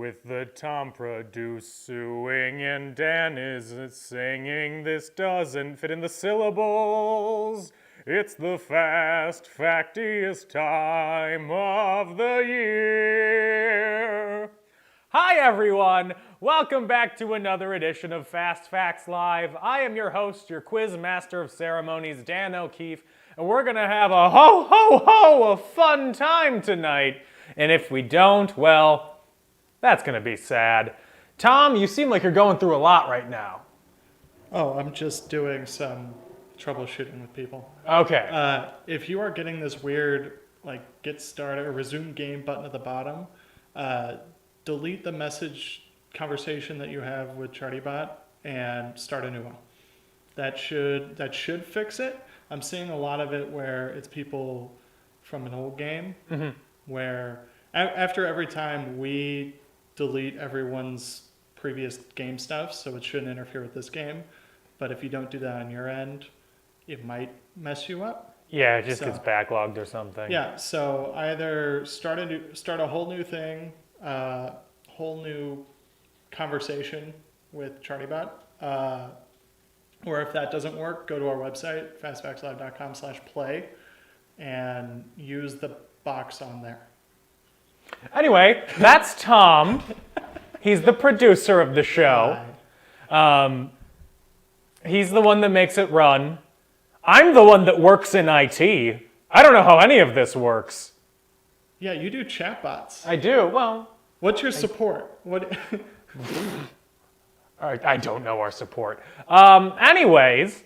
with the Tom producing and Dan is singing. This doesn't fit in the syllables. It's the fast, factiest time of the year. Hi everyone, welcome back to another edition of Fast Facts Live. I am your host, your quiz master of ceremonies, Dan O'Keefe, and we're gonna have a a fun time tonight. And if we don't, well, that's gonna be sad. Tom, you seem like you're going through a lot right now. Oh, I'm just doing some troubleshooting with people. Okay. If you are getting this weird, get started or resume game button at the bottom, delete the message conversation that you have with ChartieBot and start a new one. That should fix it. I'm seeing a lot of it where it's people from an old game, where after every time we delete everyone's previous game stuff, so it shouldn't interfere with this game. But if you don't do that on your end, it might mess you up. Yeah, it just gets backlogged or something. Yeah, so either start a whole new thing, whole new conversation with ChartieBot, or if that doesn't work, go to our website, fastfactslive.com/play, and use the box on there. Anyway, that's Tom. He's the producer of the show. He's the one that makes it run. I'm the one that works in IT. I don't know how any of this works. Yeah, you do chatbots. I do. Well, what's your support? What? I don't know our support. Anyways,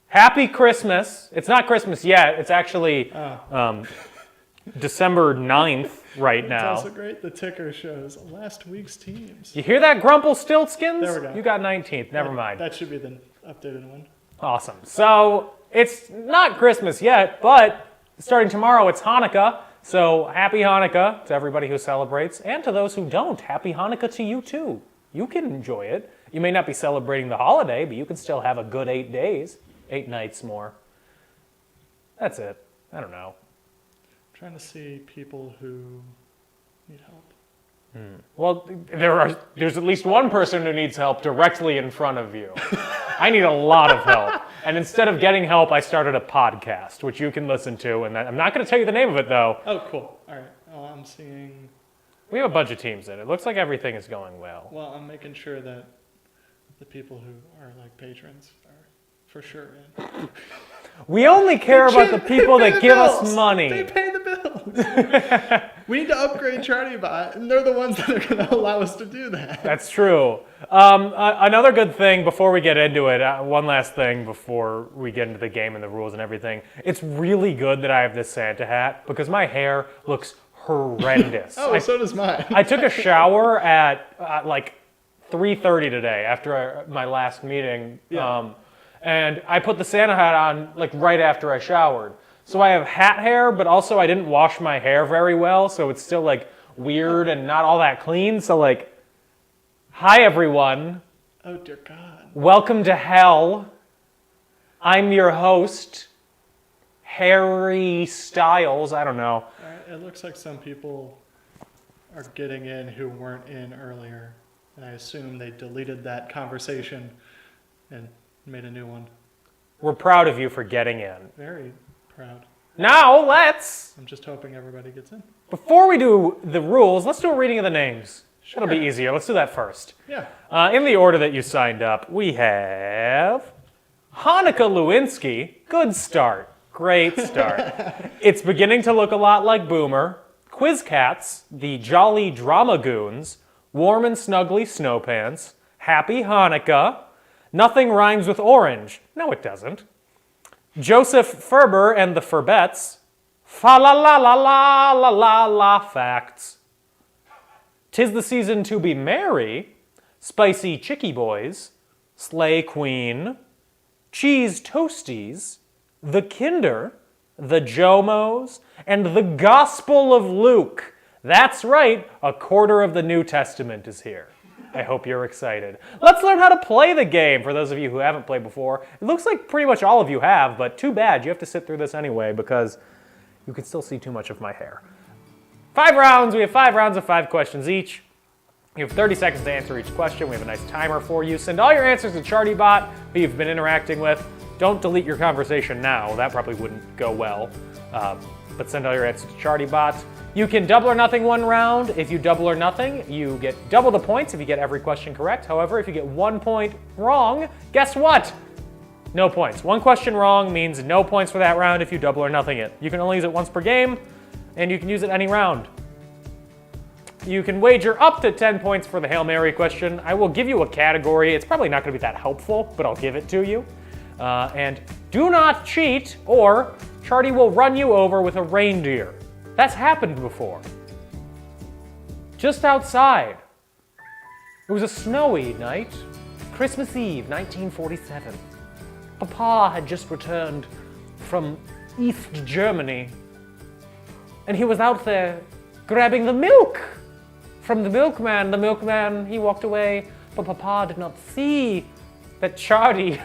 happy Christmas. It's not Christmas yet. It's actually December 9th right now. It's also great. The ticker shows last week's teams. You hear that, Grumplestiltskins? There we go. You got 19th. Never mind. That should be the updated one. Awesome. So it's not Christmas yet, but starting tomorrow, it's Hanukkah. So happy Hanukkah to everybody who celebrates, and to those who don't, happy Hanukkah to you too. You can enjoy it. You may not be celebrating the holiday, but you can still have a good 8 days, 8 nights more. That's it. I don't know. I'm trying to see people who need help. Well, there's at least one person who needs help directly in front of you. I need a lot of help. And instead of getting help, I started a podcast, which you can listen to. And I'm not going to tell you the name of it, though. Oh, cool. All right. Oh, I'm seeing... We have a bunch of teams in it. Looks like everything is going well. Well, I'm making sure that the people who are patrons are for sure in. We only care about the people that give us money. They pay the bills. We need to upgrade ChartieBot, and they're the ones that are going to allow us to do that. That's true. Another good thing before we get into it, one last thing before we get into the game and the rules and everything. It's really good that I have this Santa hat because my hair looks horrendous. So does mine. I took a shower at 3:30 today after my last meeting. Yeah. And I put the Santa hat on right after I showered. So I have hat hair, but also I didn't wash my hair very well, so it's still weird and not all that clean. So hi everyone. Oh dear God. Welcome to hell. I'm your host, Harry Styles. I don't know. All right, it looks like some people are getting in who weren't in earlier. And I assume they deleted that conversation and made a new one. We're proud of you for getting in. Very proud. Now I'm just hoping everybody gets in. Before we do the rules, let's do a reading of the names. Sure. That'll be easier. Let's do that first. Yeah. In the order that you signed up, we have Hanukkah Lewinsky. Good start. Great start. It's beginning to look a lot like Boomer. Quiz Cats, the Jolly Drama Goons, Warm and Snuggly Snowpants, Happy Hanukkah, Nothing Rhymes with Orange. No, it doesn't. Joseph Ferber and the Ferbettes, Fa la la la la la la la facts. 'Tis the season to be merry, Spicy Chicky Boys, Slay Queen, Cheese Toasties, The Kinder, The Jomos, and The Gospel of Luke. That's right, a quarter of the New Testament is here. I hope you're excited. Let's learn how to play the game for those of you who haven't played before. It looks like pretty much all of you have, but too bad. You have to sit through this anyway because you can still see too much of my hair. 5 rounds. We have 5 rounds of 5 questions each. You have 30 seconds to answer each question. We have a nice timer for you. Send all your answers to ChartyBot, who you've been interacting with. Don't delete your conversation now. That probably wouldn't go well. But send all your answers to ChartyBot. You can double or nothing one round. If you double or nothing, you get double the points if you get every question correct. However, if you get 1 point wrong, guess what? No points. One question wrong means no points for that round if you double or nothing it. You can only use it once per game, and you can use it any round. You can wager up to 10 points for the Hail Mary question. I will give you a category. It's probably not going to be that helpful, but I'll give it to you. And do not cheat, or Charty will run you over with a reindeer. That's happened before. Just outside. It was a snowy night, Christmas Eve, 1947. Papa had just returned from East Germany, and he was out there grabbing the milk from the milkman. The milkman, he walked away, but Papa did not see that Charty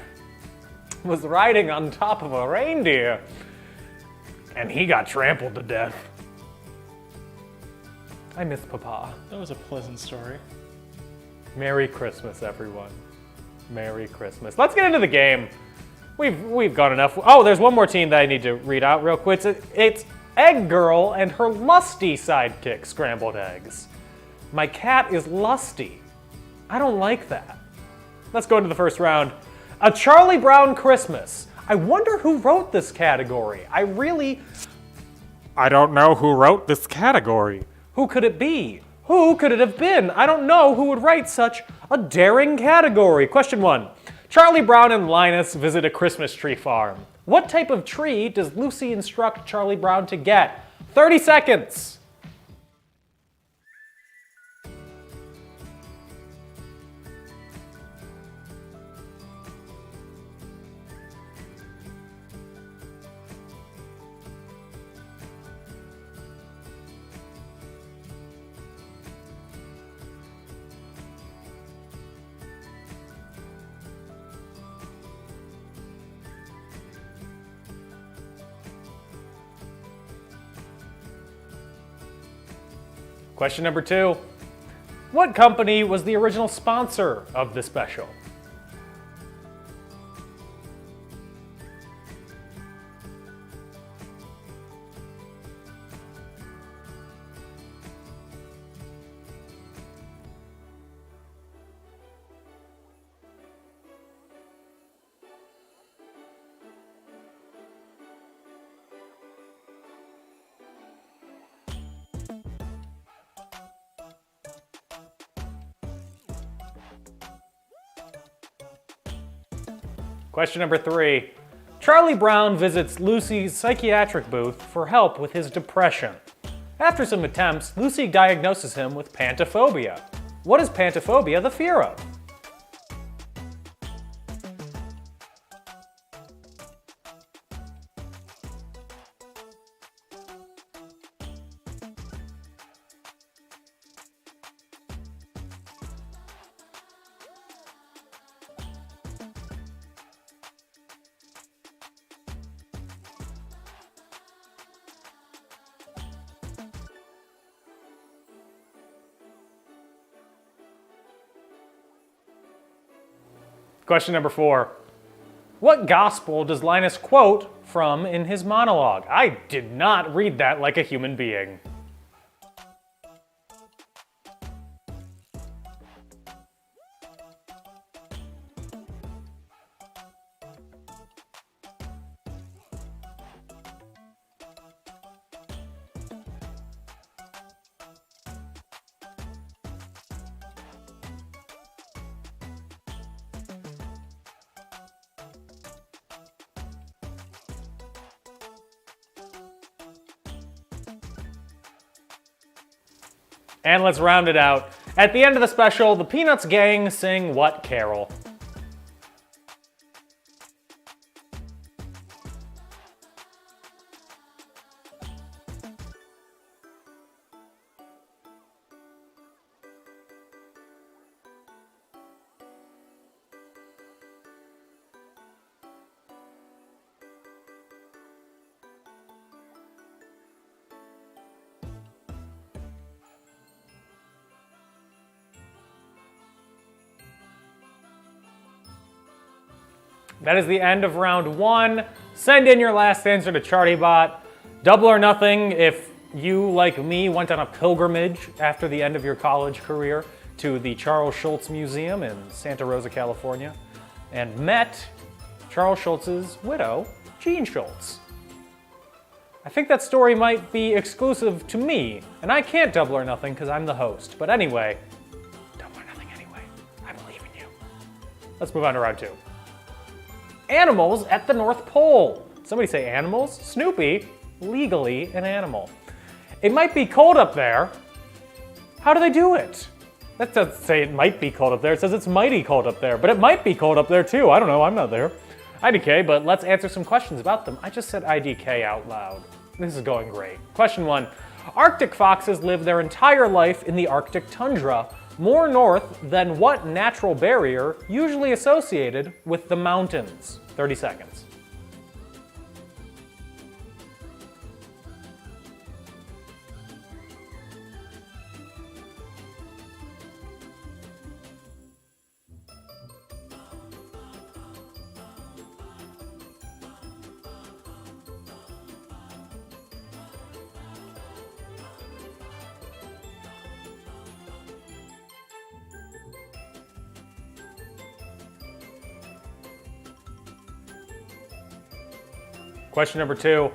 was riding on top of a reindeer, and he got trampled to death. I miss Papa. That was a pleasant story. Merry Christmas, everyone. Merry Christmas. Let's get into the game. We've got enough. Oh, there's one more team that I need to read out real quick. It's Egg Girl and her lusty sidekick, Scrambled Eggs. My cat is lusty. I don't like that. Let's go into the first round. A Charlie Brown Christmas. I wonder who wrote this category. I don't know who wrote this category. Who could it be? Who could it have been? I don't know who would write such a daring category. Question 1. Charlie Brown and Linus visit a Christmas tree farm. What type of tree does Lucy instruct Charlie Brown to get? 30 seconds. Question number 2. What company was the original sponsor of the special? Question number 3. Charlie Brown visits Lucy's psychiatric booth for help with his depression. After some attempts, Lucy diagnoses him with pantophobia. What is pantophobia the fear of? Question number 4. What gospel does Linus quote from in his monologue? I did not read that like a human being. And let's round it out. At the end of the special, the Peanuts gang sing what carol? That is the end of round 1. Send in your last answer to ChartyBot. Double or nothing if you, like me, went on a pilgrimage after the end of your college career to the Charles Schulz Museum in Santa Rosa, California, and met Charles Schulz's widow, Jean Schulz. I think that story might be exclusive to me, and I can't double or nothing because I'm the host. But anyway, double or nothing anyway. I believe in you. Let's move on to round 2. Animals at the North Pole. Somebody say animals? Snoopy, legally an animal. It might be cold up there. How do they do it? That doesn't say it might be cold up there. It says it's mighty cold up there, but it might be cold up there too. I don't know, I'm not there. IDK, but let's answer some questions about them. I just said IDK out loud. This is going great. Question 1. Arctic foxes live their entire life in the Arctic tundra, more north than what natural barrier usually associated with the mountains? 30 seconds. Question number 2.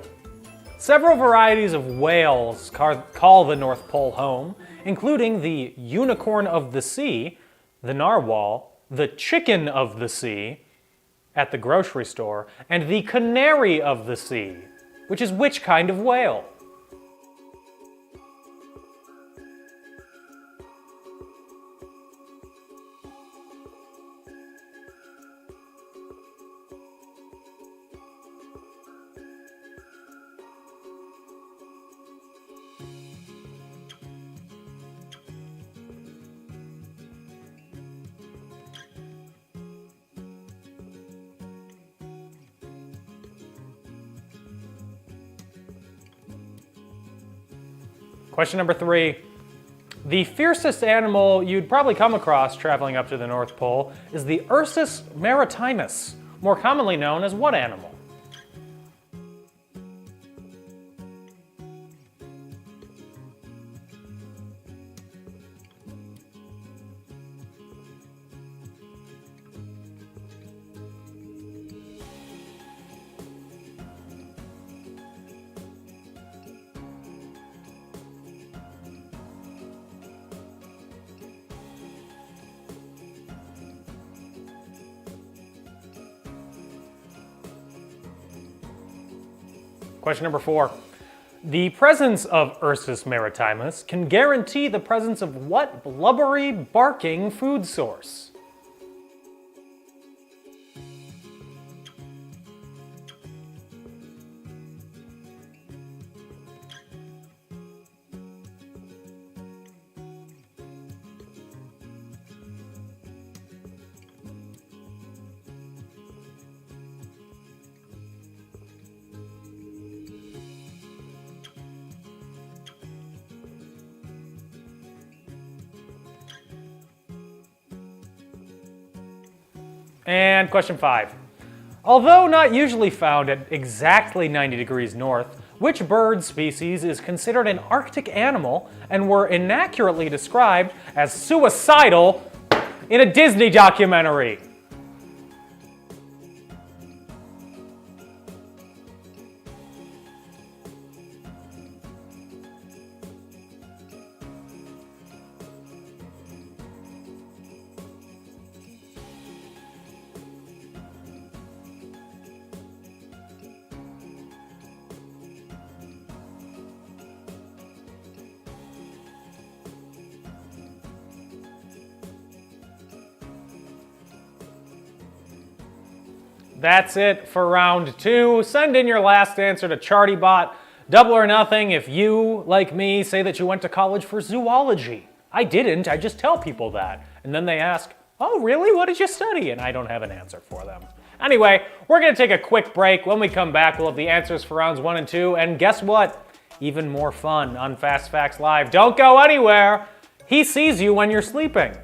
Several varieties of whales call the North Pole home, including the unicorn of the sea, the narwhal, the chicken of the sea at the grocery store, and the canary of the sea, which is which kind of whale? Question number 3. The fiercest animal you'd probably come across traveling up to the North Pole is the ursus maritimus, more commonly known as what animal? Question number 4. The presence of Ursus maritimus can guarantee the presence of what blubbery, barking food source? And question 5. Although not usually found at exactly 90 degrees north, which bird species is considered an Arctic animal and were inaccurately described as suicidal in a Disney documentary? That's it for round 2. Send in your last answer to ChartyBot. Double or nothing if you, like me, say that you went to college for zoology. I didn't, I just tell people that. And then they ask, oh really, what did you study? And I don't have an answer for them. Anyway, we're gonna take a quick break. When we come back, we'll have the answers for rounds 1 and 2. And guess what? Even more fun on Fast Facts Live. Don't go anywhere. He sees you when you're sleeping.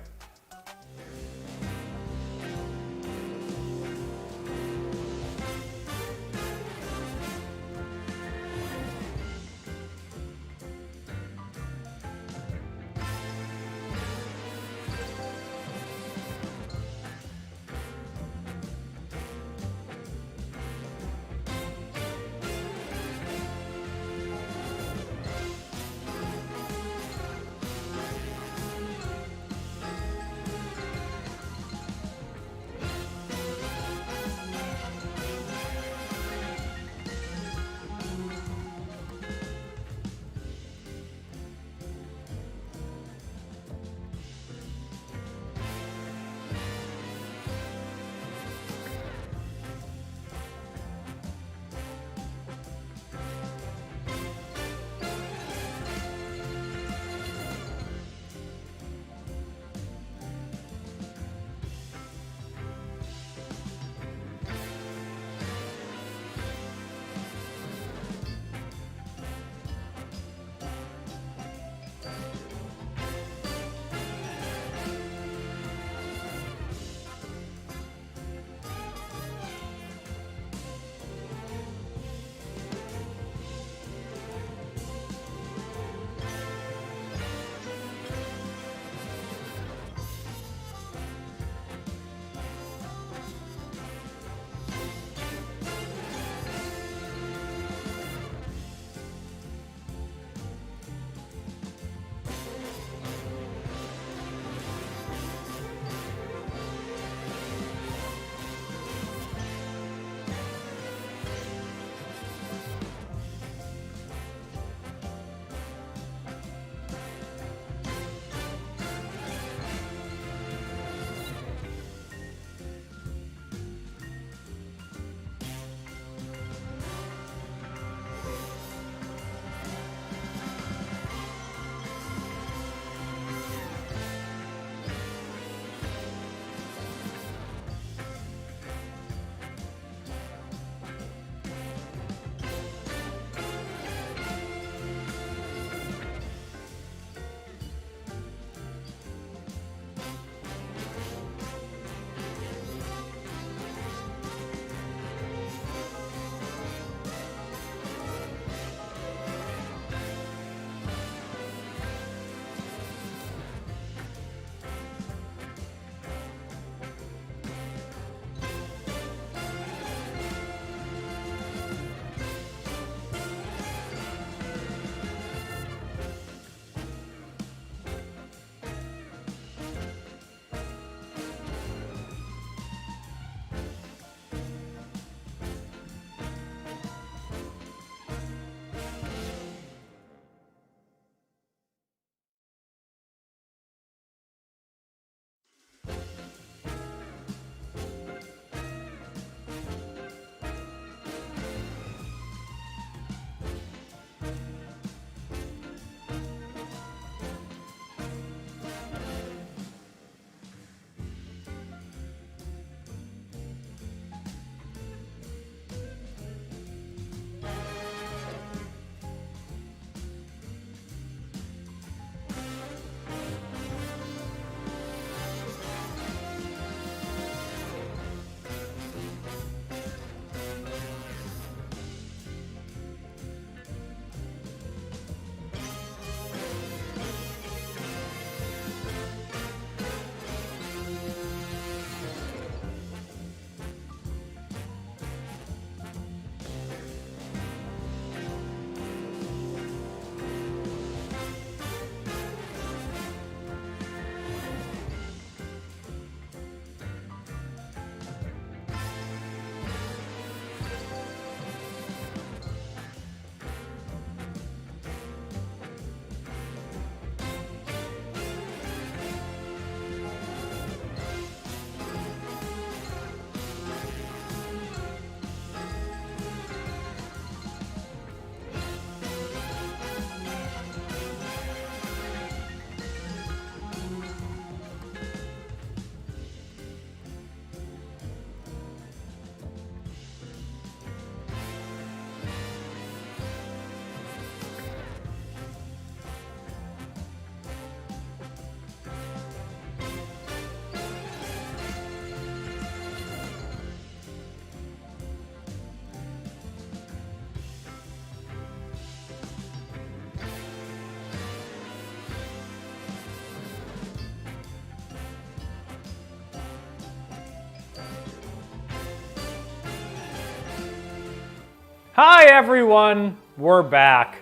Hi everyone, we're back.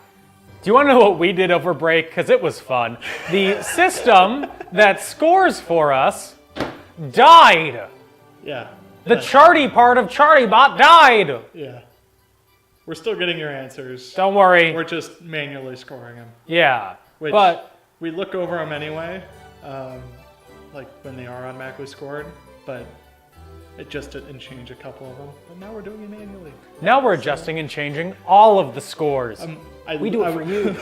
Do you want to know what we did over break? Because it was fun. The system that scores for us died. Yeah. The charty part of ChartyBot died. Yeah. We're still getting your answers. Don't worry. We're just manually scoring them. Yeah, Which but we look over them anyway, like when they are automatically scored, but it just didn't change a couple of them. But now we're doing it manually. now we're adjusting and changing all of the scores. We do it for you.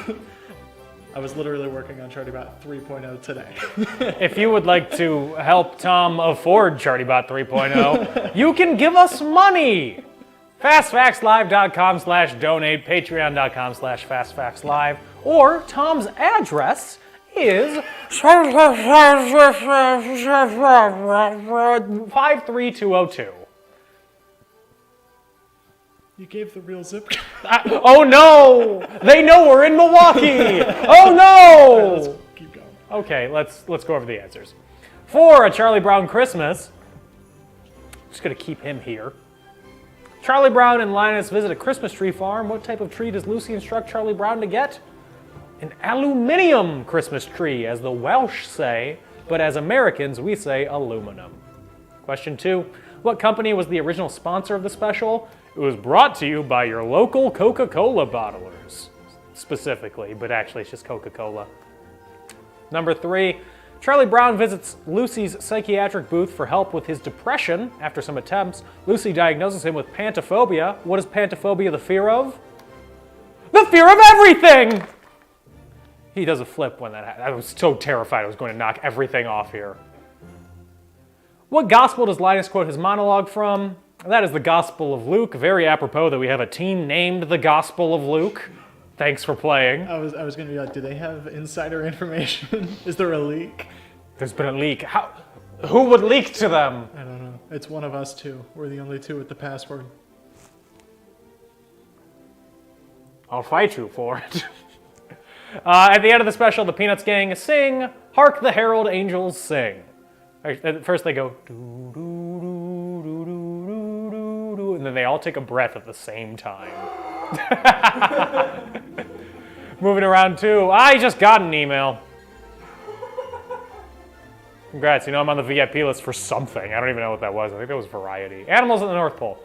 I was literally working on ChartyBot 3.0 today. If you would like to help Tom afford ChartyBot 3.0, you can give us money. FastFactsLive.com/donate, Patreon.com/FastFactsLive, or Tom's address is 53202. You gave the real zip code. Oh no! They know we're in Milwaukee! Oh Let's no! keep going. Okay, let's go over the answers. For a Charlie Brown Christmas, just gonna keep him here. Charlie Brown and Linus visit a Christmas tree farm. What type of tree does Lucy instruct Charlie Brown to get? An aluminium Christmas tree, as the Welsh say, but as Americans we say aluminum. Question 2. What company was the original sponsor of the special? It was brought to you by your local Coca-Cola bottlers, specifically, but actually it's just Coca-Cola. Number 3. Charlie Brown visits Lucy's psychiatric booth for help with his depression. After some attempts, Lucy diagnoses him with pantophobia. What is pantophobia the fear of? The fear of everything! He does a flip when that happens. I was so terrified I was going to knock everything off here. What gospel does Linus quote his monologue from? That is the Gospel of Luke. Very apropos that we have a team named the Gospel of Luke. Thanks for playing. I was going to be like, do they have insider information? Is there a leak? There's been a leak. Who would leak to them? I don't know. It's one of us two. We're the only two with the password. I'll fight you for it. At the end of the special, the Peanuts gang sing, "Hark the Herald Angels Sing." At first they go, doo, doo, doo, doo, doo, doo, doo, doo, and then they all take a breath at the same time. Moving around to, I just got an email. Congrats, you know I'm on the VIP list for something. I don't even know what that was. I think that was Variety. Animals at the North Pole.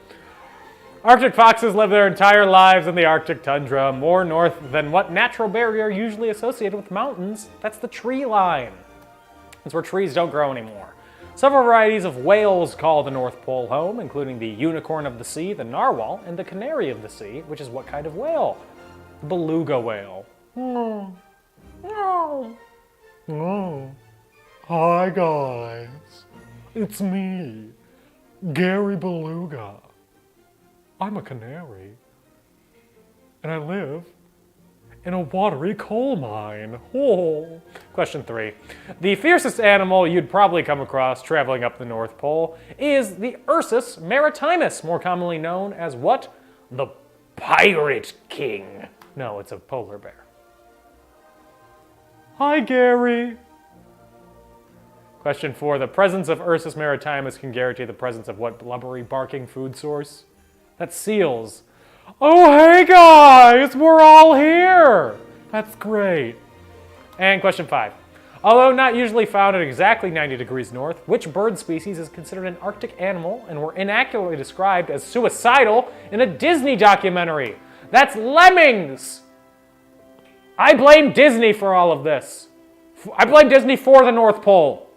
Arctic foxes live their entire lives in the Arctic tundra, more north than what natural barrier usually associated with mountains. That's the tree line. That's where trees don't grow anymore. Several varieties of whales call the North Pole home, including the unicorn of the sea, the narwhal, and the canary of the sea, which is what kind of whale? The beluga whale. Hi guys, it's me, Gary Beluga. I'm a canary, and I live in a watery coal mine. Oh. Question 3. The fiercest animal you'd probably come across traveling up the North Pole is the ursus maritimus, more commonly known as what? The Pirate King. No, it's a polar bear. Hi, Gary. Question 4. The presence of ursus maritimus can guarantee the presence of what blubbery barking food source? That's seals. Oh, hey guys, we're all here. That's great. And question 5. Although not usually found at exactly 90 degrees north, which bird species is considered an Arctic animal and were inaccurately described as suicidal in a Disney documentary? That's lemmings. I blame Disney for all of this. I blame Disney for the North Pole.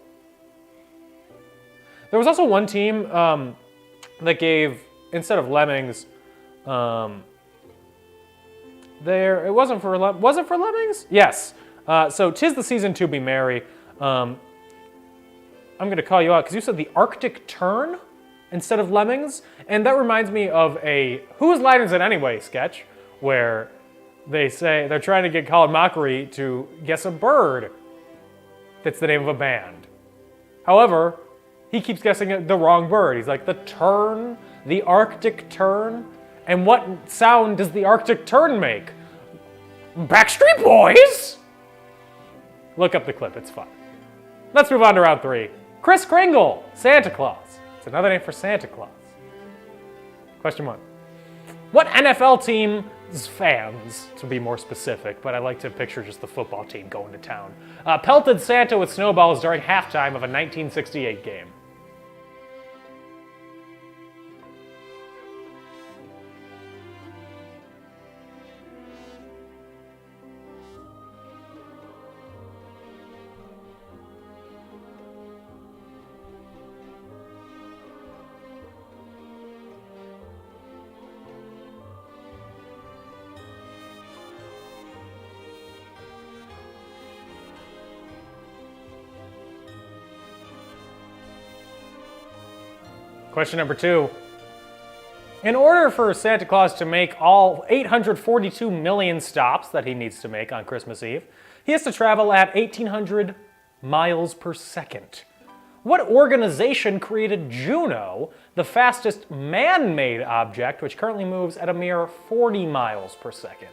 There was also one team that gave, instead of lemmings, it wasn't for was it for lemmings? Yes. So 'tis the season to be merry. I'm going to call you out because you said the Arctic tern instead of lemmings, and that reminds me of a "Whose Line Is It Anyway" sketch where they say they're trying to get Colin Mockery to guess a bird that's the name of a band. However, he keeps guessing the wrong bird. He's like, the tern, the Arctic tern. And what sound does the Arctic tern make? Backstreet Boys? Look up the clip, it's fun. Let's move on to round 3. Kris Kringle, Santa Claus. It's another name for Santa Claus. Question 1. What NFL team's fans, to be more specific, but I like to picture just the football team going to town, pelted Santa with snowballs during halftime of a 1968 game? Question number 2. In order for Santa Claus to make all 842 million stops that he needs to make on Christmas Eve, he has to travel at 1,800 miles per second. What organization created Juno, the fastest man-made object, which currently moves at a mere 40 miles per second?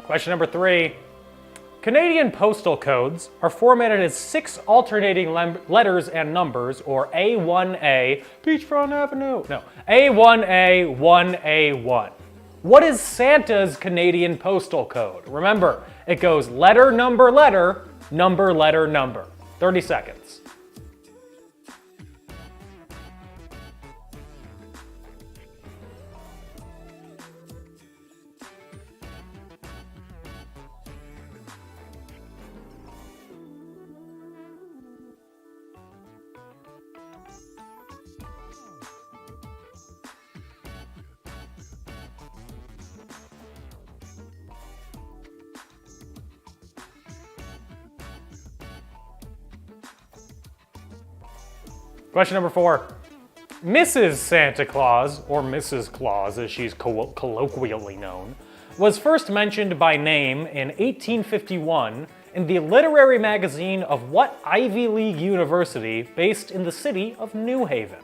Question number 3. Canadian postal codes are formatted as 6 alternating letters and numbers, or A1A, Beachfront Avenue. No, A1A, 1A1. What is Santa's Canadian postal code? Remember, it goes letter, number, letter, number, letter, number. 30 seconds. Question number 4. Mrs. Santa Claus, or Mrs. Claus as she's colloquially known, was first mentioned by name in 1851 in the literary magazine of what Ivy League university based in the city of New Haven?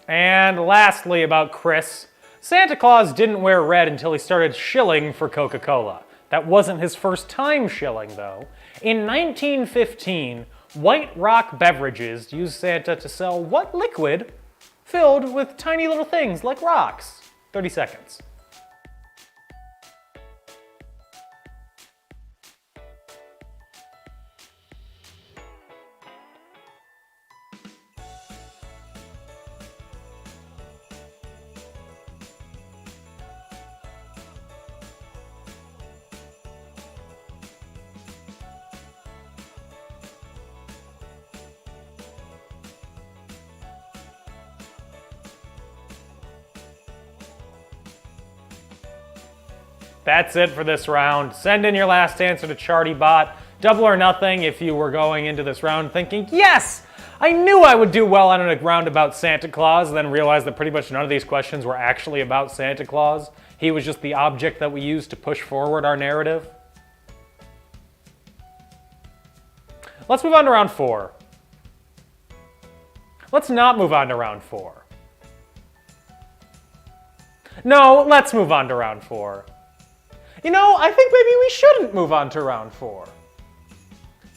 And lastly, about Chris, Santa Claus didn't wear red until he started shilling for Coca-Cola. That wasn't his first time shilling, though. In 1915, White Rock Beverages used Santa to sell what liquid filled with tiny little things like rocks? 30 seconds. That's it for this round. Send in your last answer to ChartyBot. Double or nothing if you were going into this round thinking, yes, I knew I would do well on a round about Santa Claus, then realized that pretty much none of these questions were actually about Santa Claus. He was just the object that we used to push forward our narrative. Let's move on to round 4. Let's not move on to round 4. No, let's move on to round 4. You know, I think maybe we shouldn't move on to round 4.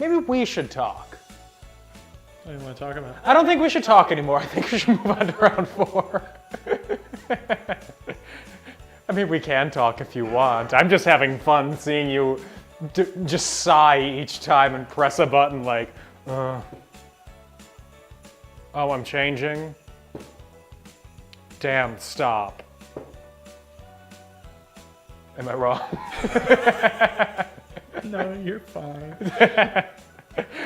Maybe we should talk. What do you want to talk about? I don't think we should talk anymore. I think we should move on to round 4. I mean, we can talk if you want. I'm just having fun seeing you just sigh each time and press a button like, oh, I'm changing. Stand, stop. Am I wrong? No, you're fine.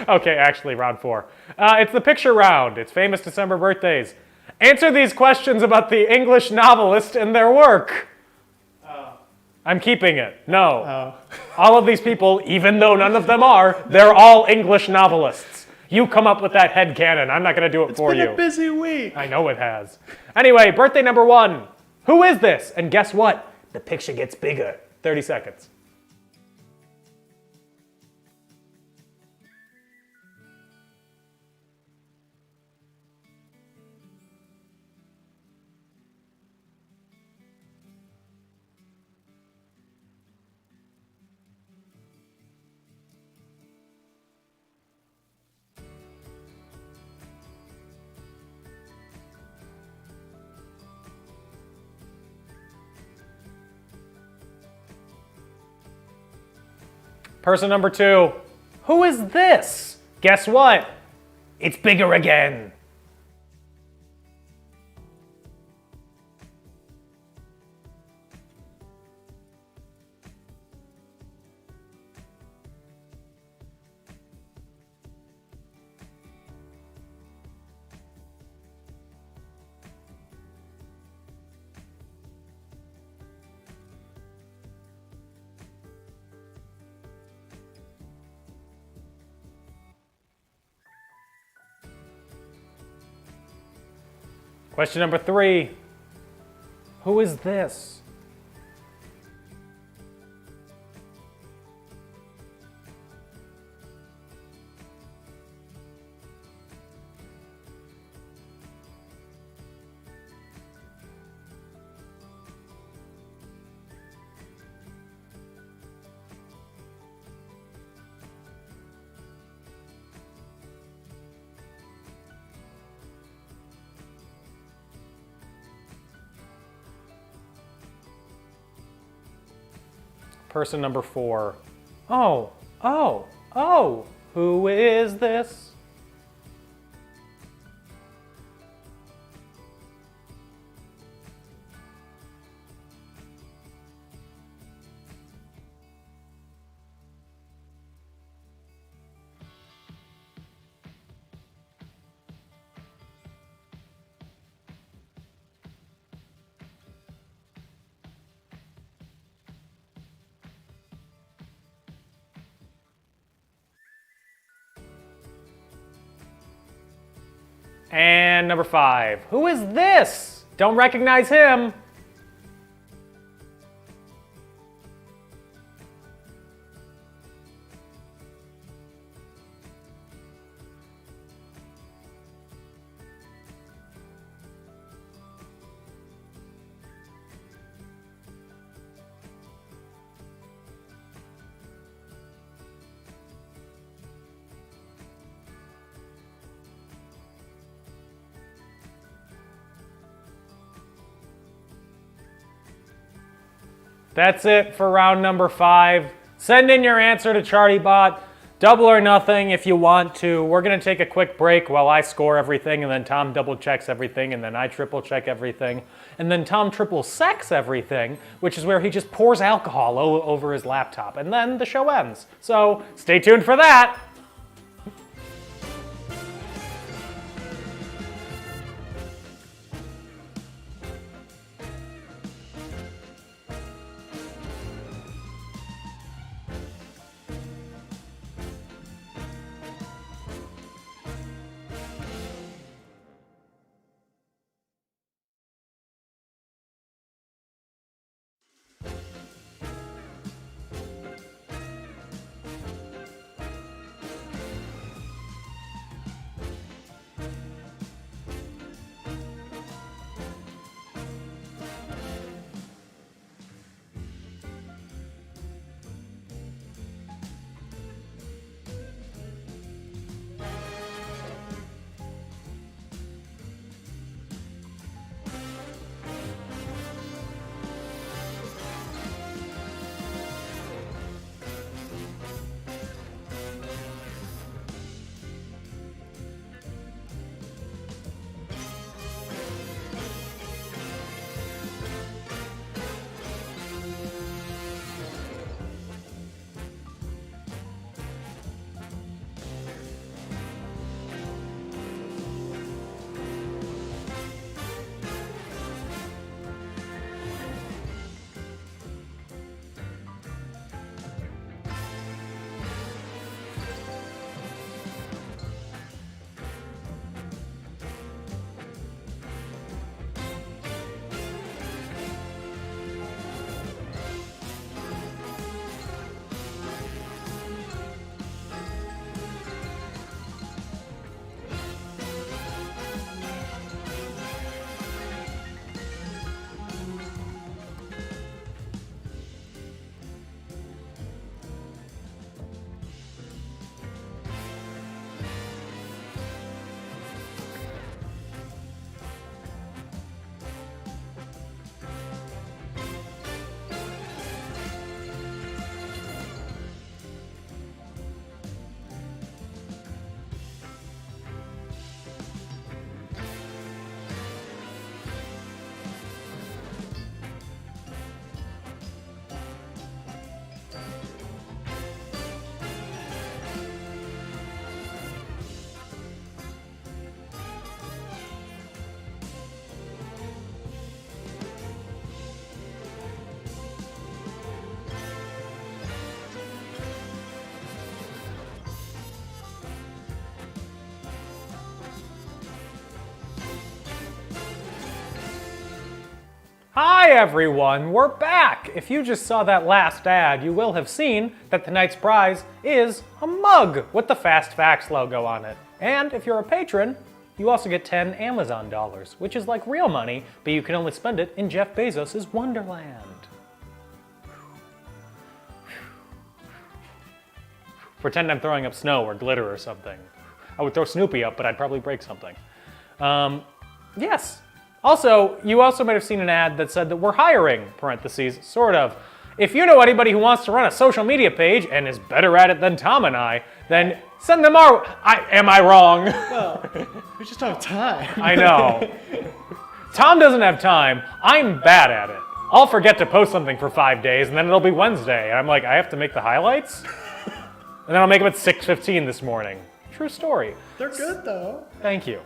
Okay, actually, round 4. It's the picture round. It's famous December birthdays. Answer these questions about the English novelist and their work. I'm keeping it. No. Oh. All of these people, even though none of them are, they're all English novelists. You come up with that headcanon. I'm not going to do it for you. It's been a busy week. I know it has. Anyway, birthday number 1. Who is this? And guess what? The picture gets bigger. 30 seconds. Person number 2. Who is this? Guess what? It's bigger again. Question number 3. Who is this? Person number 4. Oh, who is this? And number 5. Who is this? Don't recognize him. That's it for round number 5. Send in your answer to ChartieBot. Double or nothing if you want to. We're going to take a quick break while I score everything, and then Tom double checks everything, and then I triple check everything, and then Tom triple sex everything, which is where he just pours alcohol over his laptop, and then the show ends. So stay tuned for that. Hi everyone, we're back! If you just saw that last ad, you will have seen that tonight's prize is a mug with the Fast Facts logo on it. And if you're a patron, you also get 10 Amazon dollars, which is like real money, but you can only spend it in Jeff Bezos' Wonderland. Pretend I'm throwing up snow or glitter or something. I would throw Snoopy up, but I'd probably break something. Yes. Also, you also might have seen an ad that said that we're hiring, parentheses, sort of. If you know anybody who wants to run a social media page and is better at it than Tom and I, then send them our... Am I wrong? Well, we just don't have time. I know. Tom doesn't have time. I'm bad at it. I'll forget to post something for 5 days, and then it'll be Wednesday. And I'm like, I have to make the highlights? And then I'll make them at 6:15 this morning. True story. They're good, though. Thank you.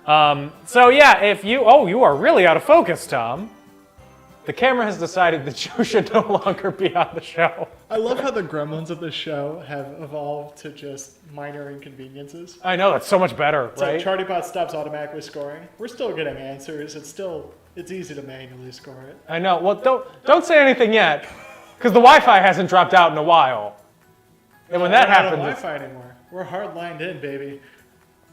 So yeah, if you... Oh, you are really out of focus, Tom. The camera has decided that you should no longer be on the show. I love how the gremlins of the show have evolved to just minor inconveniences. I know, that's so much better, So right? ChartyBot stops automatically scoring. We're still getting answers. It's easy to manually score it. I know. Well, don't say anything yet, because the Wi-Fi hasn't dropped out in a while. And when that We're not happens, on Wi-Fi anymore. We're hard lined in, baby.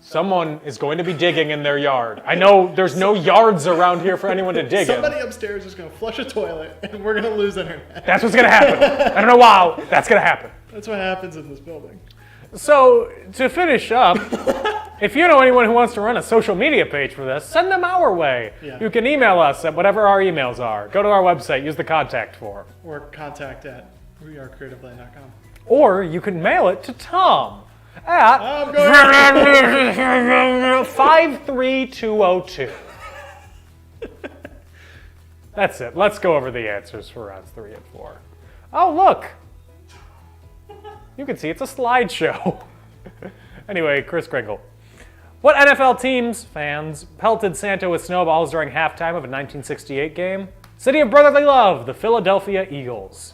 someone is going to be digging in their yard. I know there's no yards around here for anyone to dig Somebody in. upstairs is going to flush a toilet, and we're going to lose internet. That's what's going to happen. I don't know why. That's going to happen. That's what happens in this building. So, to finish up, if you know anyone who wants to run a social media page for this, send them our way. Yeah. You can email us at whatever our emails are. Go to our website, use the contact form. Or contact at wearecreativeland.com. Or you can mail it to Tom at I'm going 53202. That's it. Let's go over the answers for rounds 3 and 4. Oh, look. You can see it's a slideshow. Anyway, Chris Kringle. What NFL teams, fans, pelted Santa with snowballs during halftime of a 1968 game? City of Brotherly Love, the Philadelphia Eagles.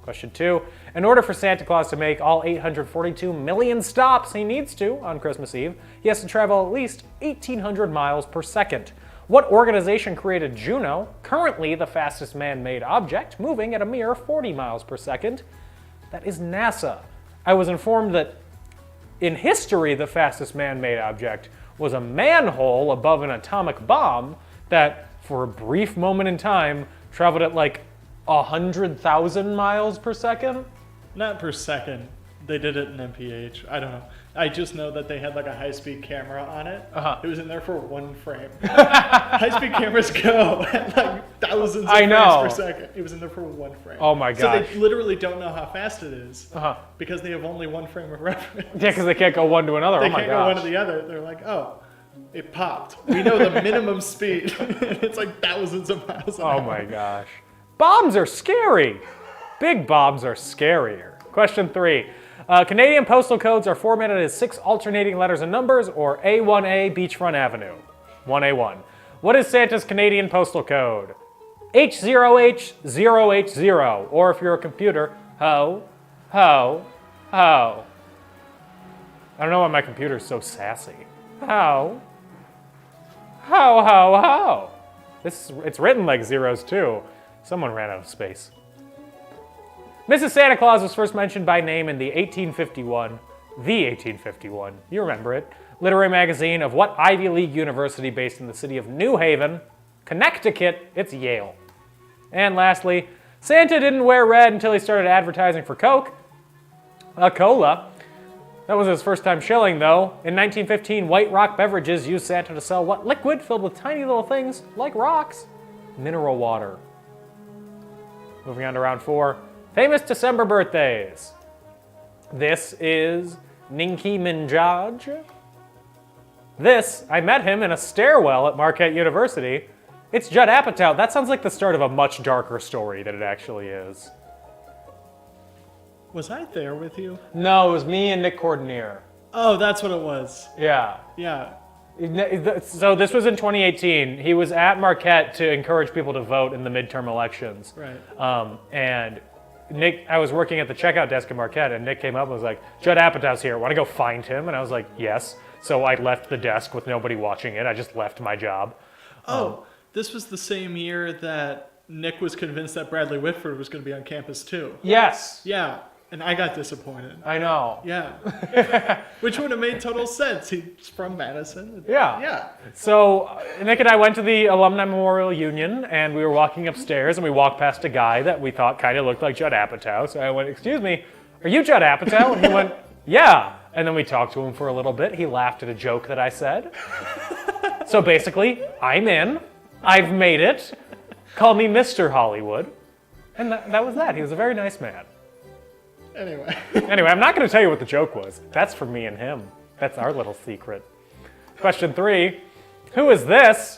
Question 2. In order for Santa Claus to make all 842 million stops he needs to on Christmas Eve, he has to travel at least 1,800 miles per second. What organization created Juno, currently the fastest man-made object, moving at a mere 40 miles per second? That is NASA. I was informed that in history, the fastest man-made object was a manhole above an atomic bomb that, for a brief moment in time, traveled at like 100,000 miles per second. Not per second. They did it in MPH. I don't know. I just know that they had like a high-speed camera on it. Uh-huh. It was in there for one frame. High-speed cameras go at like thousands of frames per second. It was in there for one frame. Oh my gosh. So they literally don't know how fast it is Uh-huh. because they have only one frame of reference. Yeah, because they can't go one to another. They Oh my can't go one gosh. to the other. They're like, oh, it popped. We know the minimum speed. It's like thousands of miles an hour. Oh my gosh. Bombs are scary. Big bombs are scarier. Question 3. Canadian postal codes are formatted as 6 alternating letters and numbers, or A1A Beachfront Avenue. 1A1. What is Santa's Canadian postal code? H0H0H0, or if you're a computer, ho, ho, ho. I don't know why my computer's so sassy. Ho, ho, ho, ho. It's written like zeros too. Someone ran out of space. Mrs. Santa Claus was first mentioned by name in the 1851, you remember it, literary magazine of what Ivy League university based in the city of New Haven, Connecticut? It's Yale. And lastly, Santa didn't wear red until he started advertising for Coke. Cola. That was his first time shilling, though. In 1915, White Rock Beverages used Santa to sell what liquid filled with tiny little things, like rocks? Mineral water. Moving on to round 4. Famous December birthdays. This is Ninki Minaj. This, I met him in a stairwell at Marquette University. It's Judd Apatow. That sounds like the start of a much darker story than it actually is. Was I there with you? No, it was me and Nick Cordonier. Oh, that's what it was. Yeah. Yeah. So this was in 2018. He was at Marquette to encourage people to vote in the midterm elections. Right. And Nick, I was working at the checkout desk at Marquette, and Nick came up and was like, Judd Apatow's here. Want to go find him? And I was like, yes. So I left the desk with nobody watching it. I just left my job. Oh, this was the same year that Nick was convinced that Bradley Whitford was going to be on campus too. Yes. Yeah, and I got disappointed. I know. Yeah. Which would have made total sense. He's from Madison. Yeah. Yeah. So Nick and I went to the Alumni Memorial Union, and we were walking upstairs, and we walked past a guy that we thought kind of looked like Judd Apatow. So I went, "Excuse me, are you Judd Apatow?" And he went, "Yeah." And then we talked to him for a little bit. He laughed at a joke that I said. So basically, I'm in. I've made it. Call me Mr. Hollywood. And that was that. He was a very nice man. Anyway. Anyway, I'm not going to tell you what the joke was. That's for me and him. That's our little secret. Question 3. Who is this?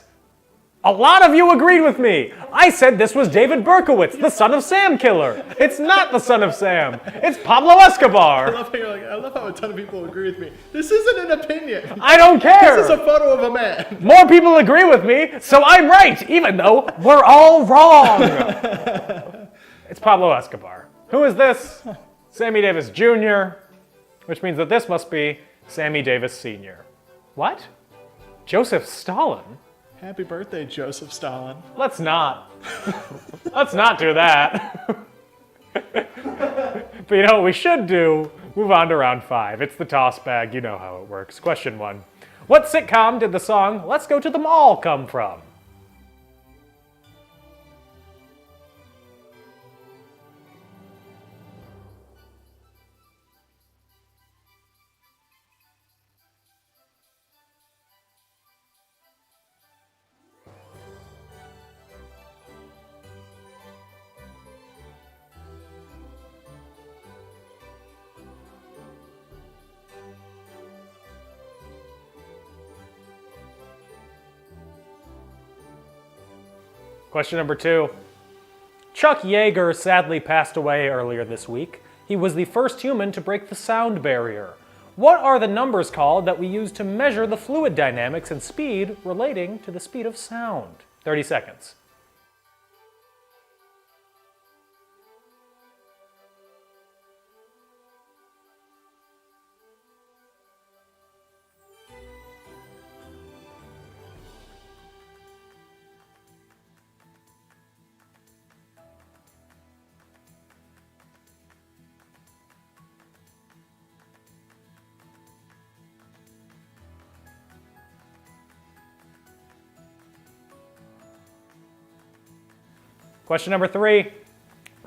A lot of you agreed with me. I said this was David Berkowitz, the son of Sam killer. It's not the son of Sam. It's Pablo Escobar. I love how a ton of people agree with me. This isn't an opinion. I don't care. This is a photo of a man. More people agree with me, so I'm right, even though we're all wrong. It's Pablo Escobar. Who is this? Sammy Davis Jr., which means that this must be Sammy Davis Sr. What? Joseph Stalin? Happy birthday, Joseph Stalin. Let's not. Let's not do that. But you know what we should do? Move on to round 5. It's the toss bag. You know how it works. Question 1. What sitcom did the song "Let's Go to the Mall" come from? Question number 2. Chuck Yeager sadly passed away earlier this week. He was the first human to break the sound barrier. What are the numbers called that we use to measure the fluid dynamics and speed relating to the speed of sound? 30 seconds. Question number 3.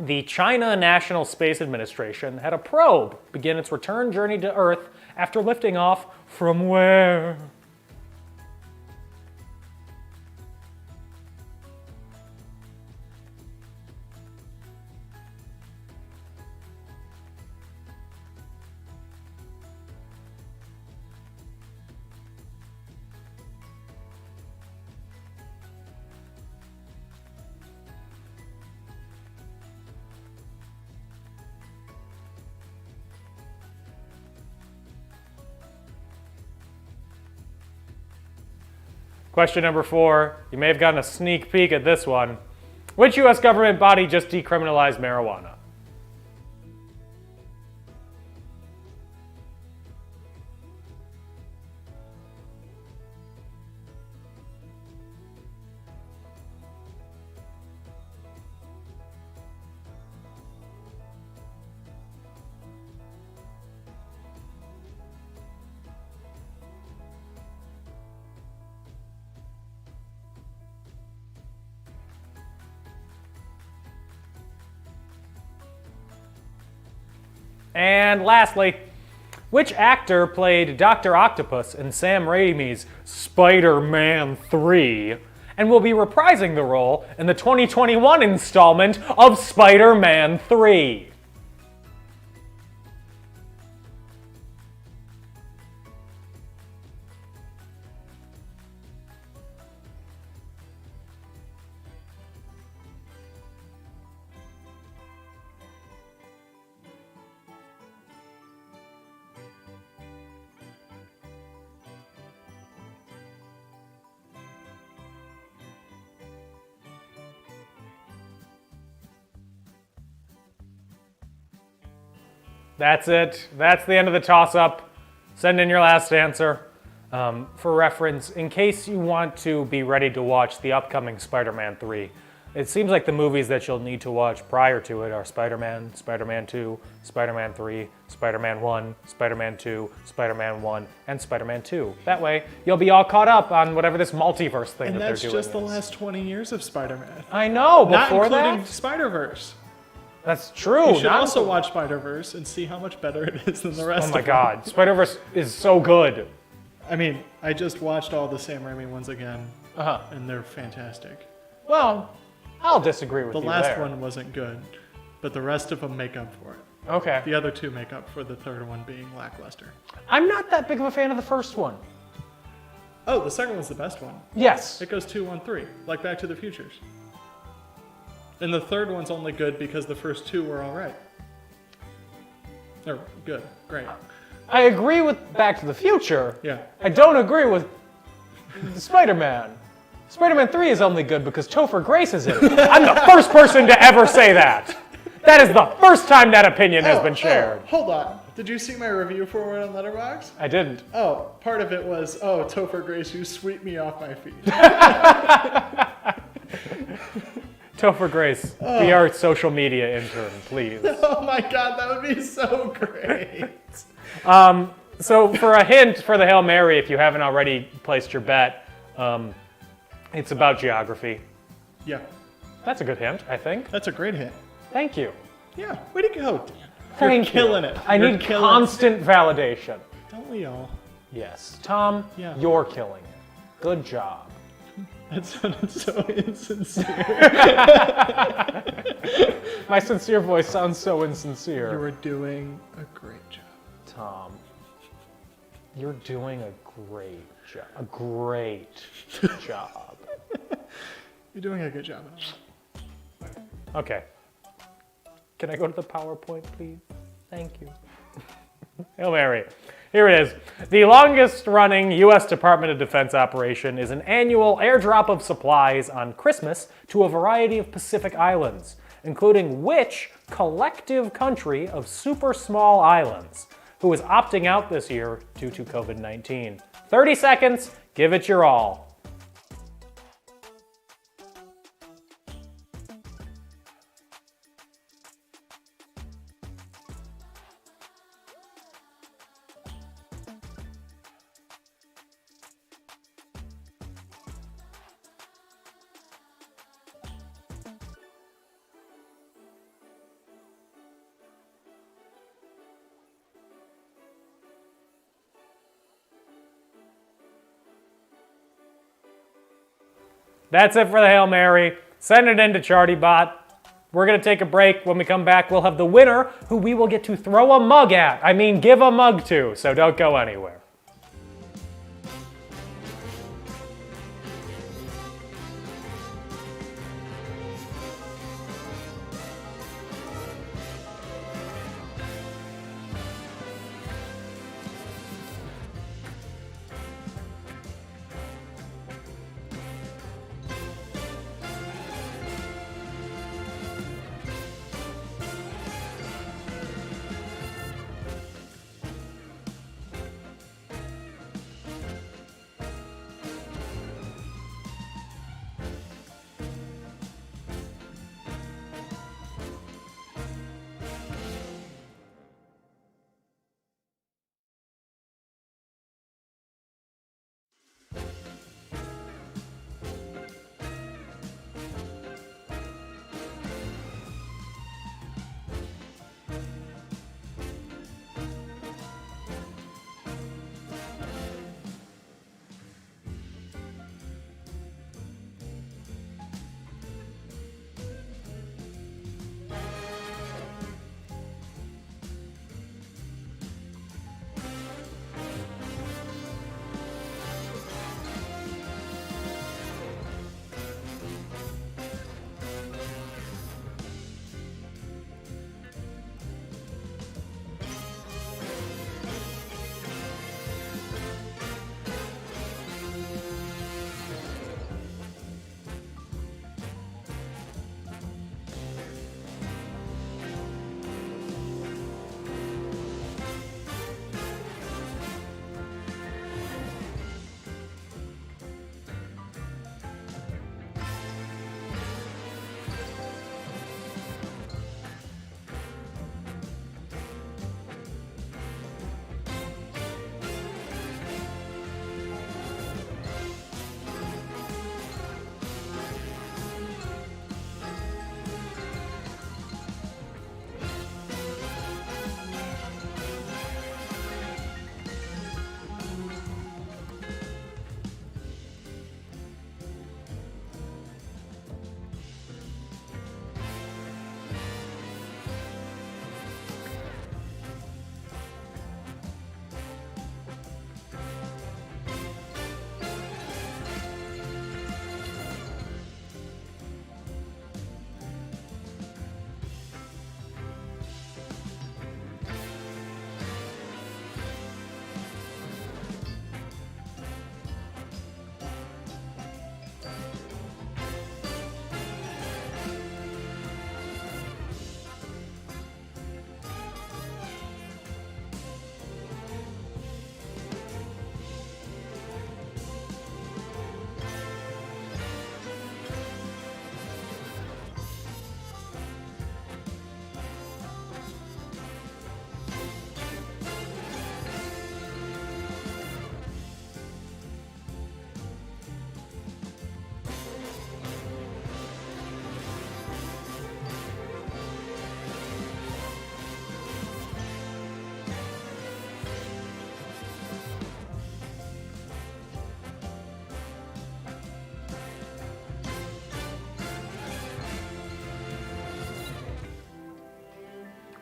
The China National Space Administration had a probe begin its return journey to Earth after lifting off from where? Question number 4. You may have gotten a sneak peek at this one. Which U.S. government body just decriminalized marijuana? And lastly, which actor played Doctor Octopus in Sam Raimi's Spider-Man 3 and will be reprising the role in the 2021 installment of Spider-Man 3? That's it. That's the end of the toss-up. Send in your last answer. For reference, in case you want to be ready to watch the upcoming Spider-Man 3, It seems like the movies that you'll need to watch prior to it are Spider-Man, Spider-Man 2, Spider-Man 3, Spider-Man 1, Spider-Man 2, Spider-Man 1, and Spider-Man 2. That way, you'll be all caught up on whatever this multiverse thing And that they're that's doing just the is. last 20 years of Spider-Man. I know, Not before including that? Spider-Verse. That's true. You should also watch Spider-Verse and see how much better it is than the rest Oh of my them. god, Spider-Verse is so good. I mean, I just watched all the Sam Raimi ones again, Uh-huh. and they're fantastic. Well, I'll disagree with The you last there. one wasn't good, but the rest of them make up for it. Okay. The other two make up for the third one being lackluster. I'm not that big of a fan of the first one. Oh, the second one's the best one. Yes. It goes 2, 1, 3, like Back to the Futures. And the third one's only good because the first two were all right. Or good, great. I agree with Back to the Future. Yeah. I don't agree with Spider-Man. Spider-Man 3 is only good because Topher Grace is in it. I'm the first person to ever say that. That is the first time that opinion has been shared. Hold on. Did you see my review for it on Letterboxd? I didn't. Oh, part of it was, Topher Grace, you sweep me off my feet. Topher Grace, be our social media intern, please. Oh my god, that would be so great. So for a hint for the Hail Mary, if you haven't already placed your bet, it's about geography. Yeah, That's a good hint, I think. that's a great hit. Thank you. Yeah, way to go, Dan. Thank You're you. killing it. I You're need killing it. constant validation. Don't we all? Yes. Tom, Yeah. you're killing it. Good job. That sounded so insincere. My sincere voice sounds so You insincere. were doing a great job. Tom, you're doing a great job. A great job. You're doing a good job. Okay. Can I go to the PowerPoint, please? Thank you. Hail Mary. Here it is. The longest running U.S. Department of Defense operation is an annual airdrop of supplies on Christmas to a variety of Pacific islands, including which collective country of super small islands, who is opting out this year due to COVID-19. 30 seconds, give it your all. That's it for the Hail Mary. Send it in to ChartyBot. We're going to take a break. When we come back, we'll have the winner who we will get to throw a mug at. I mean, give a mug to, so don't go anywhere.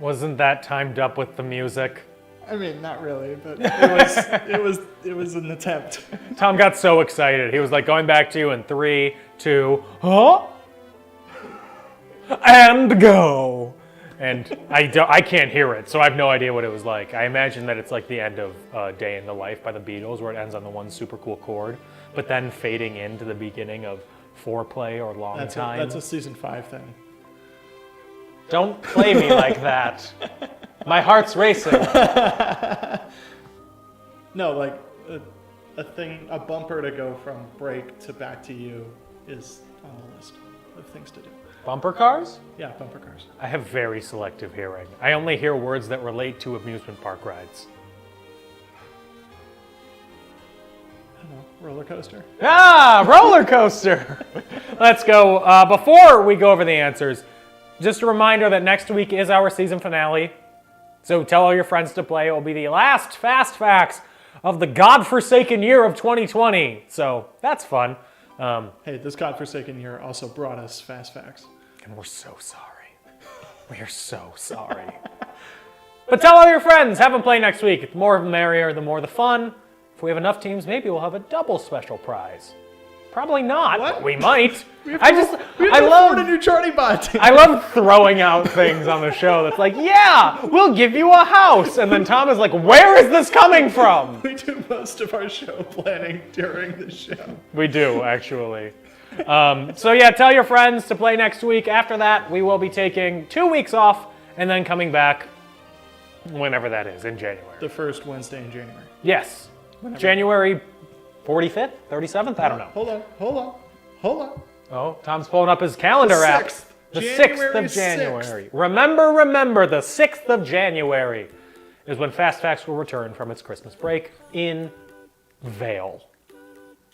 Wasn't that timed up with the music? I mean, not really, but it was an attempt. Tom got so excited. He was like going back to you in 3, 2, huh? And go. And I can't hear it, so I have no idea what it was like. I imagine that it's like the end of Day in the Life by the Beatles, where it ends on the one super cool chord, but then fading into the beginning of Foreplay or Long Time. That's a season 5 thing. Don't play me like that. My heart's racing. No, like a bumper to go from break to back to you is on the list of things to do. Bumper cars? Yeah, bumper cars. I have very selective hearing. I only hear words that relate to amusement park rides. I don't know, roller coaster. Ah, roller coaster. Let's go. Before we go over the answers, just a reminder that next week is our season finale. So tell all your friends to play. It will be the last Fast Facts of the godforsaken year of 2020. So that's fun. Hey, this godforsaken year also brought us Fast Facts. And we're so sorry. We are so sorry. But tell all your friends. Have them play next week. The more the merrier, the more the fun. If we have enough teams, maybe we'll have a double special prize. Probably not, What? but we might. We I love a new Charlie bot. I love throwing out things on the show that's like, yeah, we'll give you a house. And then Tom is like, where is this coming from? We do most of our show planning during the show. We do, actually. So yeah, tell your friends to play next week. After that, we will be taking 2 weeks off and then coming back whenever that is, in January. The first Wednesday in January. Yes. Whenever. January 45th, 37th? I don't know. Hold on. Oh, Tom's pulling up his calendar app. The 6th of January. Remember, the 6th of January is when Fast Facts will return from its Christmas break in Vail.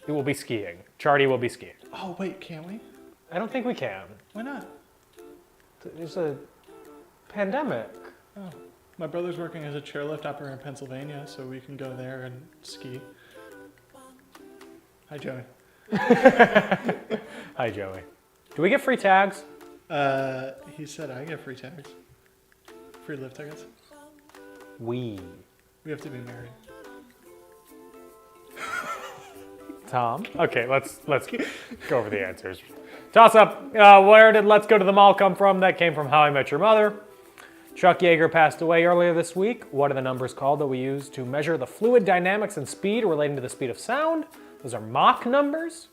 It will be skiing. Charty will be skiing. Oh, wait, can we? I don't think we can. Why not? There's a pandemic. Oh. My brother's working as a chairlift operator in Pennsylvania, so we can go there and ski. Hi, Joey. Hi, Joey. Do we get free tags? He said I get free tags. Free lift tickets. We have to be married. Tom? Okay, let's go over the answers. Toss up. Where did Let's Go to the Mall come from? That came from How I Met Your Mother. Chuck Yeager passed away earlier this week. What are the numbers called that we use to measure the fluid dynamics and speed relating to the speed of sound? Those are Mach numbers.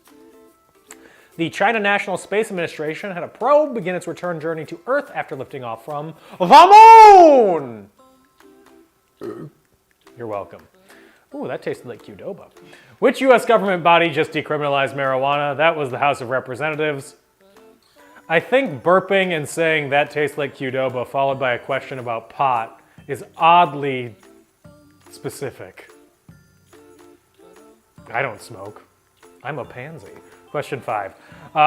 The China National Space Administration had a probe begin its return journey to Earth after lifting off from the moon. You're welcome. Ooh, that tasted like Qdoba. Which U.S. government body just decriminalized marijuana? That was the House of Representatives. I think burping and saying that tastes like Qdoba followed by a question about pot is oddly specific. I don't smoke. I'm a pansy. Question 5.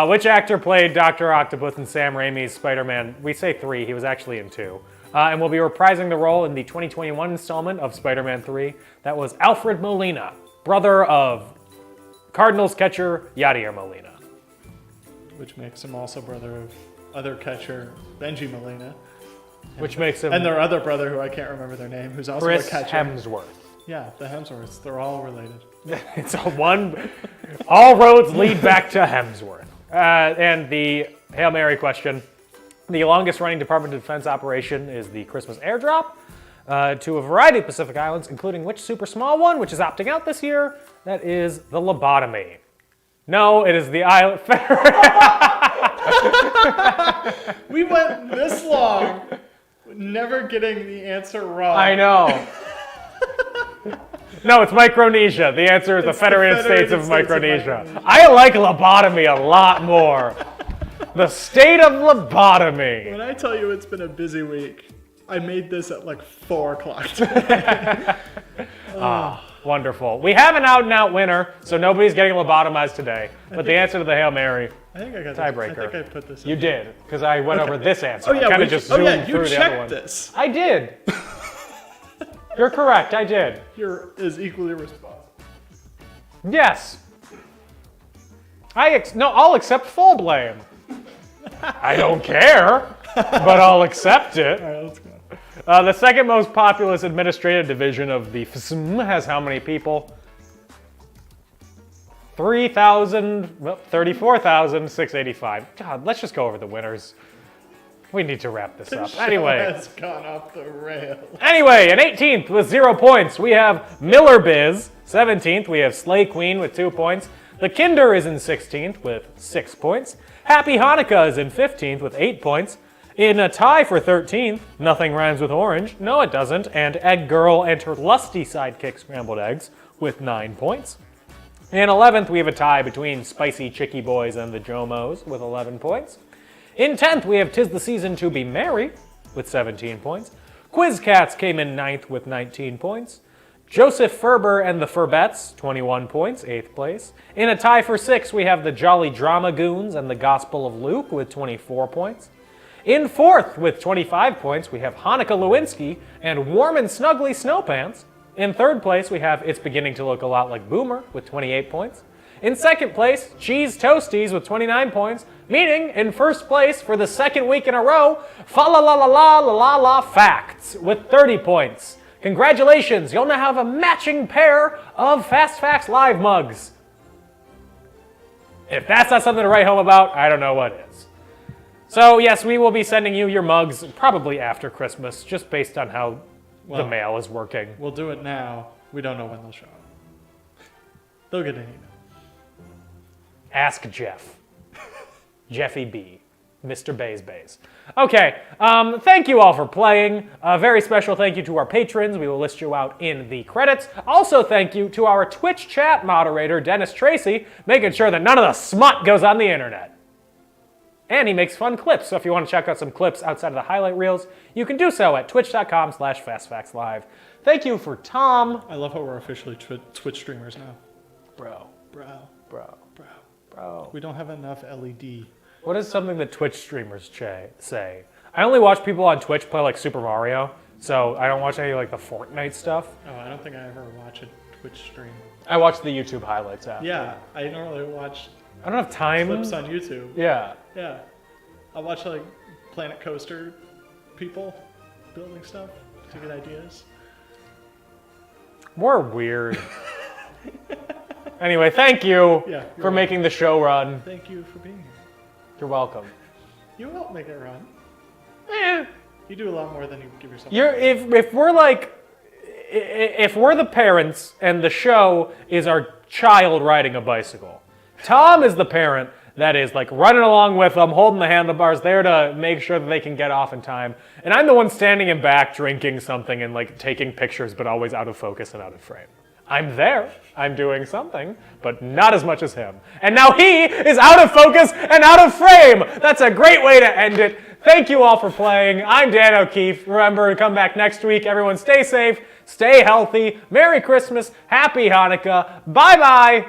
Which actor played Doctor Octopus in Sam Raimi's Spider-Man? We say 3. He was actually in 2. And will be reprising the role in the 2021 installment of Spider-Man 3. That was Alfred Molina, brother of Cardinals catcher Yadier Molina. Which makes him also brother of other catcher Benji Molina. Which makes him... And their other brother, who I can't remember their name, who's also Chris a catcher. Hemsworth. Yeah, the Hemsworths. They're all related. It's a one... All roads lead back to Hemsworth. And the Hail Mary question. The longest running Department of Defense operation is the Christmas airdrop to a variety of Pacific Islands, including which super small one, which is opting out this year? That is the lobotomy. No, it is the island... We went this long, never getting the answer wrong. I know. No, it's Micronesia. The answer is the Federated States of Micronesia. I like lobotomy a lot more. The state of lobotomy. When I tell you it's been a busy week, I made this at like 4 o'clock today. Wonderful. We have an out-and-out winner, so nobody's getting lobotomized today. But the answer to the Hail Mary, I think I got tiebreaker. I think I put this in. You did, because I went over this answer. Oh yeah, I kind of just zoomed you through the other one. checked this. I did. You're correct, I did. You're as equally responsible. Yes. I'll accept full blame. I don't care, but I'll accept it. All right, let's go. The second most populous administrative division of the FSM has how many people? 34,685. God, let's just go over the winners. We need to wrap this up. Anyway. Has gone off the rails. Anyway, in 18th with 0 points, we have Miller Biz. 17th, we have Slay Queen with 2 points. The Kinder is in 16th with 6 points. Happy Hanukkah is in 15th with 8 points. In a tie for 13th, Nothing Rhymes with Orange. No, it doesn't. And Egg Girl and her lusty sidekick Scrambled Eggs with 9 points. In 11th, we have a tie between Spicy Chicky Boys and the Jomos with 11 points. In 10th, we have 'Tis the Season to Be Merry with 17 points. Quiz Cats came in 9th with 19 points. Joseph Ferber and the Furbettes, 21 points, 8th place. In a tie for 6th, we have the Jolly Drama Goons and the Gospel of Luke with 24 points. In 4th, with 25 points, we have Hanukkah Lewinsky and Warm and Snuggly Snowpants. In 3rd place, we have It's Beginning to Look a Lot Like Boomer with 28 points. In 2nd place, Cheese Toasties with 29 points, meaning in 1st place for the 2nd week in a row, Fa La La La La La La La Facts with 30 points. Congratulations, you'll now have a matching pair of Fast Facts Live mugs. If that's not something to write home about, I don't know what is. So yes, we will be sending you your mugs probably after Christmas, just based on how the mail is working. We'll do it now. We don't know when they'll show up. They'll get an email. Ask Jeff. Jeffy B. Mr. Bays. Okay, thank you all for playing. A very special thank you to our patrons. We will list you out in the credits. Also thank you to our Twitch chat moderator, Dennis Tracy, making sure that none of the smut goes on the internet. And he makes fun clips, so if you want to check out some clips outside of the highlight reels, you can do so at twitch.com/fastfactslive. Thank you for Tom. I love how we're officially Twitch streamers now. Bro. We don't have enough LED. What is something that Twitch streamers say? I only watch people on Twitch play like Super Mario, so I don't watch any like the Fortnite stuff. Oh, I don't think I ever watch a Twitch stream. I watch the YouTube highlights after. Yeah, I normally watch I don't have time. clips on YouTube. Yeah. Yeah. I watch like Planet Coaster people building stuff to get ideas. We're weird. Anyway, thank you Yeah, for welcome. making the show run. Thank you for being here. You're welcome. You help make it run. Eh. You do a lot more than you give yourself. If we're like, if we're the parents and the show is our child riding a bicycle, Tom is the parent that is like running along with them, holding the handlebars, there to make sure that they can get off in time. And I'm the one standing in back drinking something and like taking pictures, but always out of focus and out of frame. I'm there, I'm doing something, but not as much as him. And now he is out of focus and out of frame. That's a great way to end it. Thank you all for playing. I'm Dan O'Keefe. Remember to come back next week. Everyone stay safe, stay healthy. Merry Christmas, Happy Hanukkah. Bye-bye.